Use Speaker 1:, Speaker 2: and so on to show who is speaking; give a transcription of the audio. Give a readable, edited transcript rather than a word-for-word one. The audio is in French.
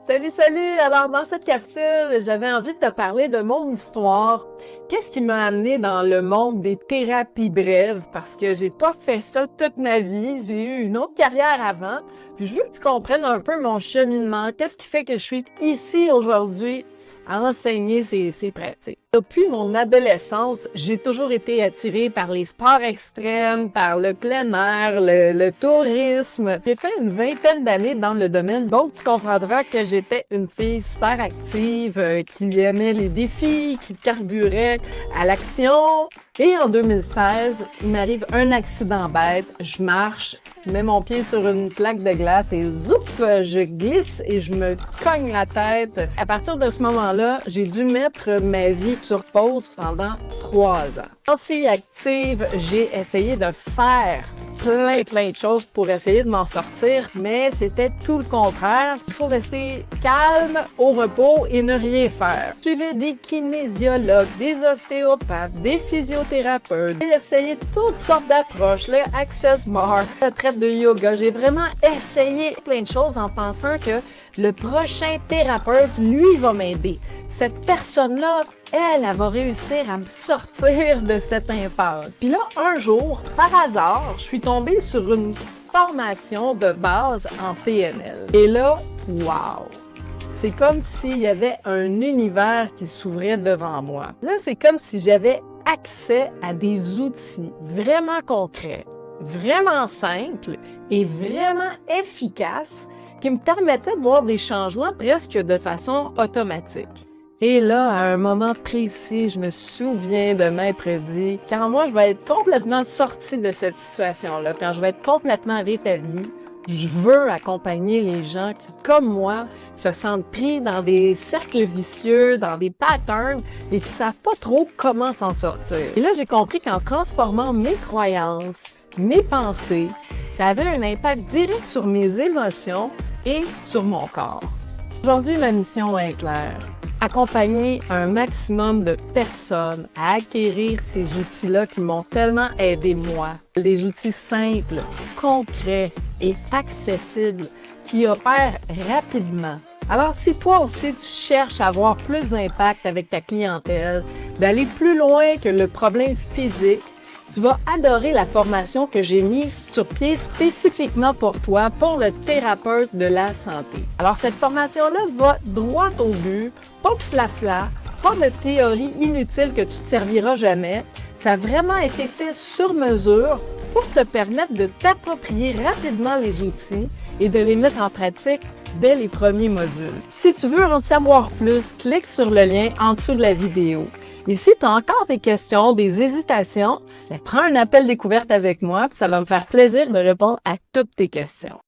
Speaker 1: Salut, salut! Alors, dans cette capsule, j'avais envie de te parler de mon histoire. Qu'est-ce qui m'a amené dans le monde des thérapies brèves? Parce que j'ai pas fait ça toute ma vie. J'ai eu une autre carrière avant. Puis je veux que tu comprennes un peu mon cheminement. Qu'est-ce qui fait que je suis ici aujourd'hui à enseigner ces pratiques? Depuis mon adolescence, j'ai toujours été attirée par les sports extrêmes, par le plein air, le tourisme. J'ai fait une vingtaine d'années dans le domaine, donc tu comprendras que j'étais une fille super active, qui aimait les défis, qui carburait à l'action. Et en 2016, il m'arrive un accident bête, je marche, je mets mon pied sur une plaque de glace et zoup, je glisse et je me cogne la tête. À partir de ce moment-là, j'ai dû mettre ma vie sur pause pendant 3 ans. En fille active, j'ai essayé de faire plein de choses pour essayer de m'en sortir, mais c'était tout le contraire. Il faut rester calme, au repos et ne rien faire. Je suivais des kinésiologues, des ostéopathes, des physiothérapeutes. J'ai essayé toutes sortes d'approches, le Access Bar, la retraite de yoga. J'ai vraiment essayé plein de choses en pensant que le prochain thérapeute, lui, va m'aider. Cette personne-là, elle va réussir à me sortir de cette impasse. Puis là, un jour, par hasard, je suis tombée sur une formation de base en PNL. Et là, wow! C'est comme s'il y avait un univers qui s'ouvrait devant moi. Là, c'est comme si j'avais accès à des outils vraiment concrets, vraiment simples et vraiment efficaces qui me permettaient de voir des changements presque de façon automatique. Et là, à un moment précis, je me souviens de m'être dit, quand moi, je vais être complètement sortie de cette situation-là, quand je vais être complètement rétablie, je veux accompagner les gens qui, comme moi, se sentent pris dans des cercles vicieux, dans des patterns et qui savent pas trop comment s'en sortir. Et là, j'ai compris qu'en transformant mes croyances, mes pensées, ça avait un impact direct sur mes émotions et sur mon corps. Aujourd'hui, ma mission est claire. Accompagner un maximum de personnes à acquérir ces outils-là qui m'ont tellement aidé moi. Des outils simples, concrets et accessibles qui opèrent rapidement. Alors, si toi aussi tu cherches à avoir plus d'impact avec ta clientèle, d'aller plus loin que le problème physique, tu vas adorer la formation que j'ai mise sur pied spécifiquement pour toi, pour le thérapeute de la santé. Alors, cette formation-là va droit au but, pas de flafla, pas de théorie inutile que tu te serviras jamais. Ça a vraiment été fait sur mesure pour te permettre de t'approprier rapidement les outils et de les mettre en pratique dès les premiers modules. Si tu veux en savoir plus, clique sur le lien en dessous de la vidéo. Et si tu as encore des questions, des hésitations, prends un appel découverte avec moi, puis ça va me faire plaisir de répondre à toutes tes questions.